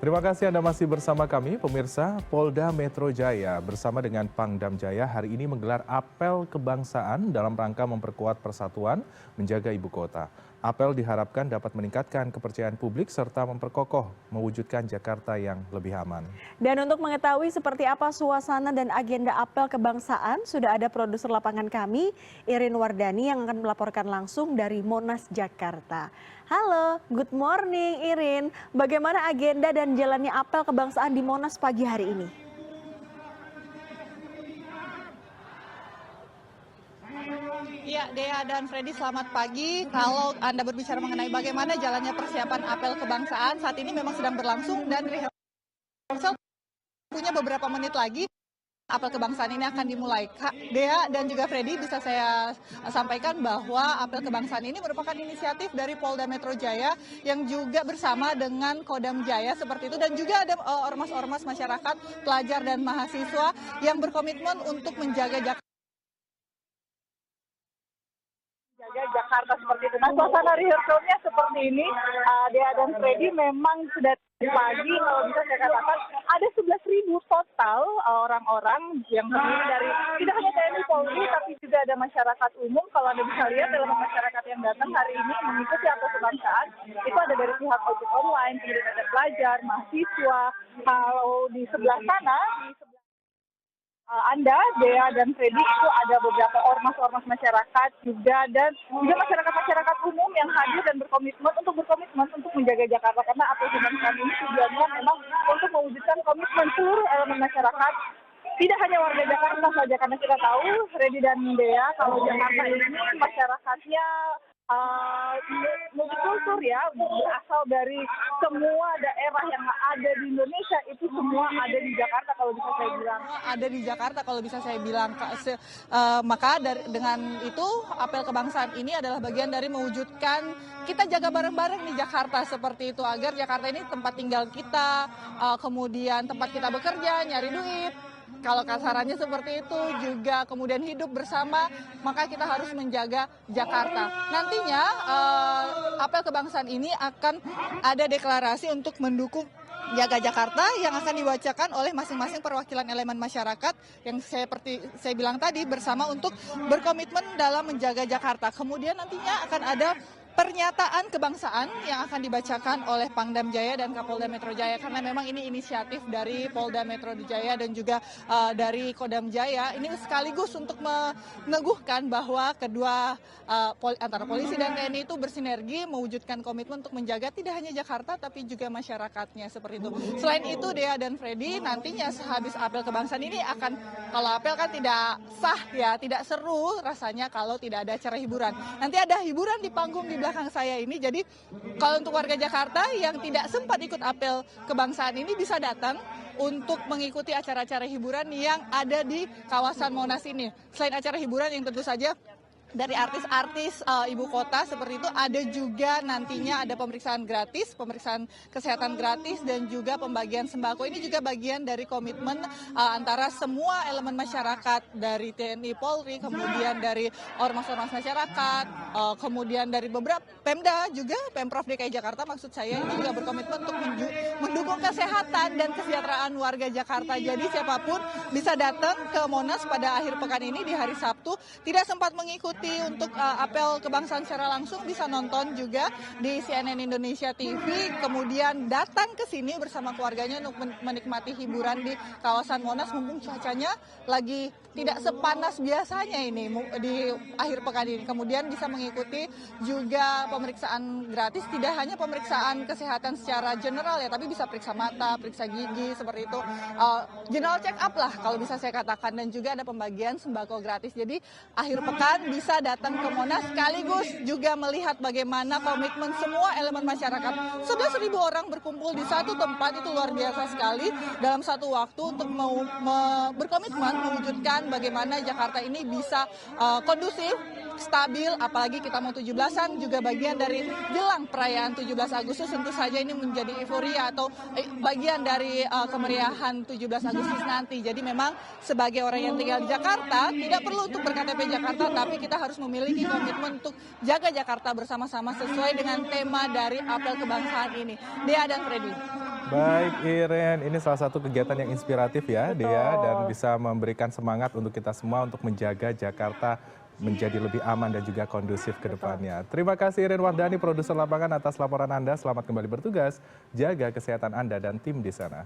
Terima kasih Anda masih bersama kami, pemirsa. Polda Metro Jaya bersama dengan Pangdam Jaya hari ini menggelar apel kebangsaan dalam rangka memperkuat persatuan menjaga ibu kota. Apel diharapkan dapat meningkatkan kepercayaan publik serta memperkokoh mewujudkan Jakarta yang lebih aman. Dan untuk mengetahui seperti apa suasana dan agenda apel kebangsaan, sudah ada produser lapangan kami, Irin Wardani, yang akan melaporkan langsung dari Monas, Jakarta. Halo, good morning Irin. Bagaimana agenda dan jalannya apel kebangsaan di Monas pagi hari ini? Iya, Dea dan Freddy, selamat pagi. Kalau Anda berbicara mengenai bagaimana jalannya persiapan apel kebangsaan, saat ini memang sedang berlangsung dan rehearsal punya beberapa menit lagi. Apel kebangsaan ini akan dimulai. Dea dan juga Freddy, bisa saya sampaikan bahwa apel kebangsaan ini merupakan inisiatif dari Polda Metro Jaya yang juga bersama dengan Kodam Jaya seperti itu, dan juga ada ormas-ormas masyarakat, pelajar dan mahasiswa yang berkomitmen untuk menjaga Jakarta seperti itu. Nah, suasana rehearsalnya seperti ini, Dea dan Freddy, memang sudah pagi, kalau bisa saya katakan ada 11.000 total orang-orang yang terdiri dari tidak hanya TNI Polri tapi juga ada masyarakat umum. Kalau Anda bisa lihat elemen masyarakat yang datang hari ini mengikuti apel kebangsaan itu ada dari pihak ojek online, kemudian ada pelajar, mahasiswa. Kalau di sebelah sana, Anda, Dea dan Freddy, itu ada beberapa ormas-ormas masyarakat juga dan juga masyarakat-masyarakat umum yang hadir dan berkomitmen untuk menjaga Jakarta, karena apel kebangsaan ini tujuannya memang untuk mewujudkan komitmen seluruh elemen masyarakat, tidak hanya warga Jakarta saja, karena kita tahu, Freddy dan Dea, kalau Jakarta ini masyarakatnya multikultur ya, berasal dari semua daerah yang ada di Indonesia, itu semua ada di Jakarta kalau bisa saya bilang. Ada di Jakarta kalau bisa saya bilang. Maka dengan itu apel kebangsaan ini adalah bagian dari mewujudkan kita jaga bareng-bareng di Jakarta seperti itu, agar Jakarta ini tempat tinggal kita, kemudian tempat kita bekerja, nyari duit. Kalau kasarannya seperti itu, juga kemudian hidup bersama, maka kita harus menjaga Jakarta. Nantinya apel kebangsaan ini akan ada deklarasi untuk mendukung Jaga Jakarta yang akan dibacakan oleh masing-masing perwakilan elemen masyarakat yang seperti saya bilang tadi, bersama untuk berkomitmen dalam menjaga Jakarta. Kemudian nantinya akan ada pernyataan kebangsaan yang akan dibacakan oleh Pangdam Jaya dan Kapolda Metro Jaya, karena memang ini inisiatif dari Polda Metro Jaya dan juga dari Kodam Jaya. Ini sekaligus untuk meneguhkan bahwa kedua antara polisi dan TNI itu bersinergi mewujudkan komitmen untuk menjaga tidak hanya Jakarta tapi juga masyarakatnya seperti itu. Selain itu, Dea dan Freddy, nantinya sehabis apel kebangsaan ini akan, kalau apel kan tidak sah ya, tidak seru rasanya kalau tidak ada acara hiburan. Nanti ada hiburan di panggung di belakang saya ini. Jadi kalau untuk warga Jakarta yang tidak sempat ikut apel kebangsaan ini bisa datang untuk mengikuti acara-acara hiburan yang ada di kawasan Monas ini. Selain acara hiburan yang tentu saja dari artis-artis ibu kota seperti itu, ada juga nantinya ada pemeriksaan gratis, pemeriksaan kesehatan gratis, dan juga pembagian sembako. Ini juga bagian dari komitmen antara semua elemen masyarakat, dari TNI Polri, kemudian dari ormas-ormas masyarakat, kemudian dari beberapa Pemda juga, Pemprov DKI Jakarta maksud saya, ini juga berkomitmen untuk mendukung kesehatan dan kesejahteraan warga Jakarta. Jadi siapapun bisa datang ke Monas pada akhir pekan ini di hari Sabtu, tidak sempat mengikuti untuk apel kebangsaan secara langsung, bisa nonton juga di CNN Indonesia TV, kemudian datang ke sini bersama keluarganya untuk menikmati hiburan di kawasan Monas, mumpung cuacanya lagi tidak sepanas biasanya ini di akhir pekan ini. Kemudian bisa mengikuti juga pemeriksaan gratis, tidak hanya pemeriksaan kesehatan secara general ya, tapi bisa periksa mata, periksa gigi, seperti itu, general check up lah kalau bisa saya katakan, dan juga ada pembagian sembako gratis. Jadi akhir pekan bisa datang ke Monas, sekaligus juga melihat bagaimana komitmen semua elemen masyarakat. 11.000 orang berkumpul di satu tempat, itu luar biasa sekali dalam satu waktu untuk berkomitmen mewujudkan bagaimana Jakarta ini bisa kondusif, stabil, apalagi kita mau 17-an, juga bagian dari jelang perayaan 17 Agustus, tentu saja ini menjadi euforia atau bagian dari kemeriahan 17 Agustus nanti. Jadi memang sebagai orang yang tinggal di Jakarta, tidak perlu untuk berKTP Jakarta, tapi kita harus memiliki komitmen untuk jaga Jakarta bersama-sama sesuai dengan tema dari apel kebangsaan ini. Dea dan Freddy. Baik Iren, ini salah satu kegiatan yang inspiratif ya Dea, dan bisa memberikan semangat untuk kita semua untuk menjaga Jakarta menjadi lebih aman dan juga kondusif ke depannya. Terima kasih Iren Wardani, produser lapangan atas laporan Anda. Selamat kembali bertugas, jaga kesehatan Anda dan tim di sana.